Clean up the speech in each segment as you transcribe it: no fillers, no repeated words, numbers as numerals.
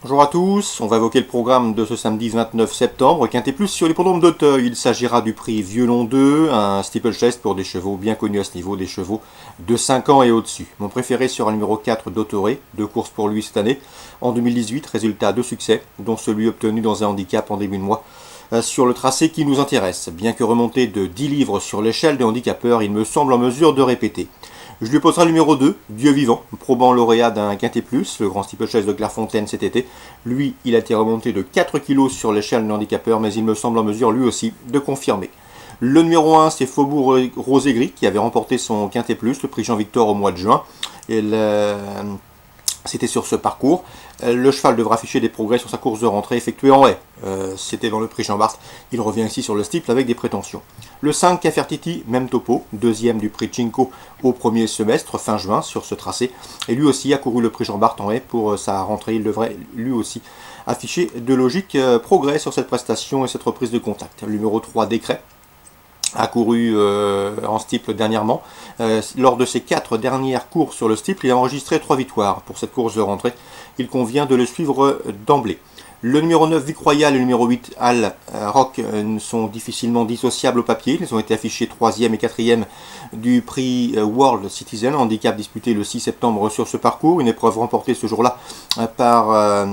Bonjour à tous, on va évoquer le programme de ce samedi 29 septembre, Quintet Plus sur l'hippodrome d'Auteuil. Il s'agira du prix Violon 2, un steeplechase pour des chevaux bien connus à ce niveau, des chevaux de 5 ans et au-dessus. Mon préféré sera le numéro 4 d'Autoré, 2 courses pour lui cette année. En 2018, résultat de succès, dont celui obtenu dans un handicap en début de mois. Sur le tracé qui nous intéresse, bien que remonté de 10 livres sur l'échelle des handicapeurs, il me semble en mesure de répéter. Je lui opposerai le numéro 2, Dieu vivant, probant lauréat d'un Quintet Plus, le grand steeplechase de Clairefontaine cet été. Lui, il a été remonté de 4 kg sur l'échelle des handicapeurs, mais il me semble en mesure lui aussi de confirmer. Le numéro 1, c'est Faubourg Rosé-Gris, qui avait remporté son Quintet Plus, le prix Jean-Victor au mois de juin. C'était sur ce parcours. Le cheval devra afficher des progrès sur sa course de rentrée effectuée en haie. C'était dans le prix Jean-Bart. Il revient ici sur le steeple avec des prétentions. Le 5, Cafertiti, même topo, deuxième du prix Cinco au premier semestre, fin juin, sur ce tracé. Et lui aussi a couru le prix Jean-Bart en haie pour sa rentrée. Il devrait lui aussi afficher de logiques progrès sur cette prestation et cette reprise de contact. Le numéro 3, Décret, a couru en steeple dernièrement. Lors de ses 4 dernières courses sur le steeple, il a enregistré 3 victoires pour cette course de rentrée. Il convient de le suivre d'emblée. Le numéro 9, Vic Royal, et le numéro 8, Al Rock, sont difficilement dissociables au papier. Ils ont été affichés 3e et 4e du prix World Citizen, handicap disputé le 6 septembre sur ce parcours. Une épreuve remportée ce jour-là par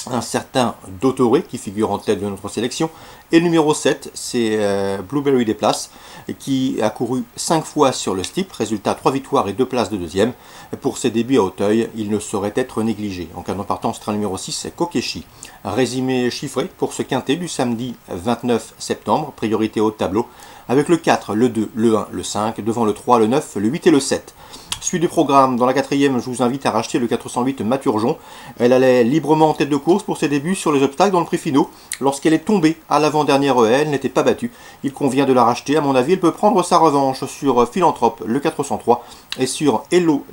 un certain Dautoré qui figure en tête de notre sélection. Et le numéro 7, c'est Blueberry des Places, qui a couru 5 fois sur le steeple, résultat 3 victoires et 2 places de deuxième. Pour ses débuts à Auteuil, il ne saurait être négligé. En cas d'empartant, ce sera le numéro 6, c'est Kokeshi. Un résumé chiffré pour ce quintet du samedi 29 septembre, priorité au tableau, avec le 4, le 2, le 1, le 5, devant le 3, le 9, le 8 et le 7. Suite du programme, dans la 4e, je vous invite à racheter le 408 Maturjon. Elle allait librement en tête de course pour ses débuts sur les obstacles dans le prix finaux. Lorsqu'elle est tombée à l'avant-dernière haie, elle n'était pas battue. Il convient de la racheter, à mon avis, elle peut prendre sa revanche sur Philanthrope, le 403, et sur Hello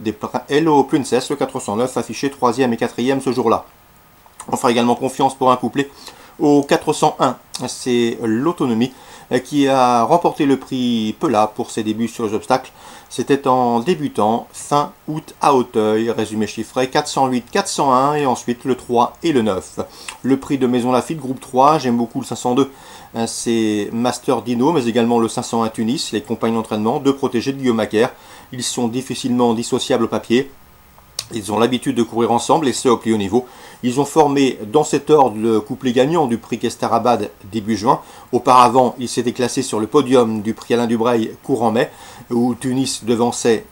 Princess, le 409, affiché 3e et 4e ce jour-là. On fera également confiance pour un couplet au 401, c'est l'Autonomie, qui a remporté le prix Pela pour ses débuts sur les obstacles. C'était en débutant fin août à Auteuil, résumé chiffré 408, 401 et ensuite le 3 et le 9. Le prix de Maison Lafitte, groupe 3, j'aime beaucoup le 502, c'est Master Dino, mais également le 501 Tunis, les compagnes d'entraînement, deux protégés de Guillaume Macaire. Ils sont difficilement dissociables au papier. Ils ont l'habitude de courir ensemble et ce au plus haut niveau. Ils ont formé dans cet ordre le couplet gagnant du prix Kestarabad début juin. Auparavant, ils s'étaient classés sur le podium du prix Alain Dubreuil courant mai, où Tunis devançait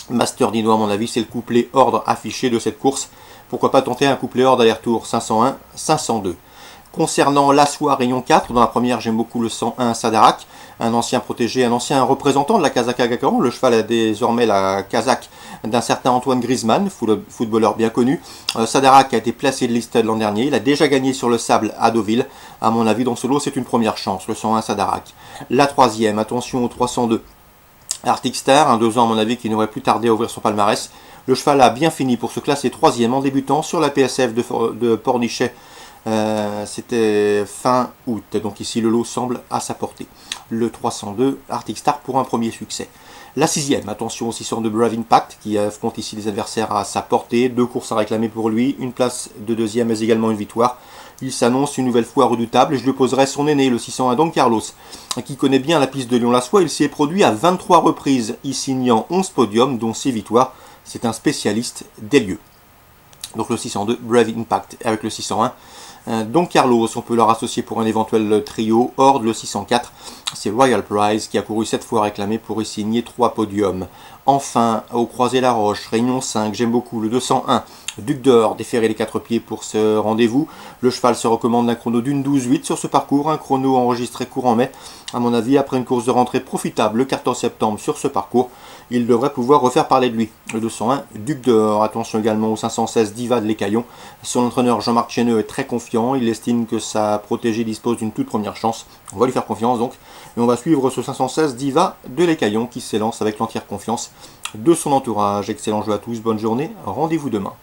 Master Dino à mon avis. C'est le couplet ordre affiché de cette course. Pourquoi pas tenter un couplet ordre aller-retour 501, 502. Concernant l'Assoir Rayon 4, dans la première j'aime beaucoup le 101 Sadarak, un ancien protégé, un ancien représentant de la Kazakh Agacan. Le cheval a désormais la Kazakh d'un certain Antoine Griezmann, footballeur bien connu. Sadarak a été placé de liste l'an dernier, il a déjà gagné sur le sable à Deauville. À mon avis dans ce lot c'est une première chance, le 101 Sadarak. La troisième, attention au 302. Arctic Star, un 2 ans à mon avis qui n'aurait plus tardé à ouvrir son palmarès. Le cheval a bien fini pour se classer 3e en débutant sur la PSF de Pornichet. C'était fin août, donc ici le lot semble à sa portée. Le 302 Arctic Star pour un premier succès. La 6e, attention au 602 Brave Impact qui affronte ici les adversaires à sa portée. 2 courses à réclamer pour lui, une place de deuxième mais également une victoire. Il s'annonce une nouvelle fois redoutable et je lui poserai son aîné, le 601 Don Carlos, qui connaît bien la piste de Lyon-la-Soie. Il s'y est produit à 23 reprises, y signant 11 podiums dont 6 victoires. C'est un spécialiste des lieux. Donc le 602 Brave Impact avec le 601 Don Carlos, on peut leur associer pour un éventuel trio. Horde, le 604, c'est Royal Prize qui a couru 7 fois réclamé pour y signer 3 podiums. Enfin, au Croisé-la-Roche, Réunion 5, j'aime beaucoup le 201, Duc d'Or, déférer les 4 pieds pour ce rendez-vous. Le cheval se recommande d'un chrono d'une 12-8 sur ce parcours, un chrono enregistré courant mai. À mon avis, après une course de rentrée profitable le 14 septembre sur ce parcours, il devrait pouvoir refaire parler de lui. Le 201, Duc d'Or, attention également au 516 Diva de l'Écaillon. Son entraîneur Jean-Marc Chéneux est très confiant, il estime que sa protégée dispose d'une toute première chance. On va lui faire confiance donc, et on va suivre ce 516 Diva de l'Écaillon qui s'élance avec l'entière confiance de son entourage. Excellent jeu à tous, bonne journée, rendez-vous demain.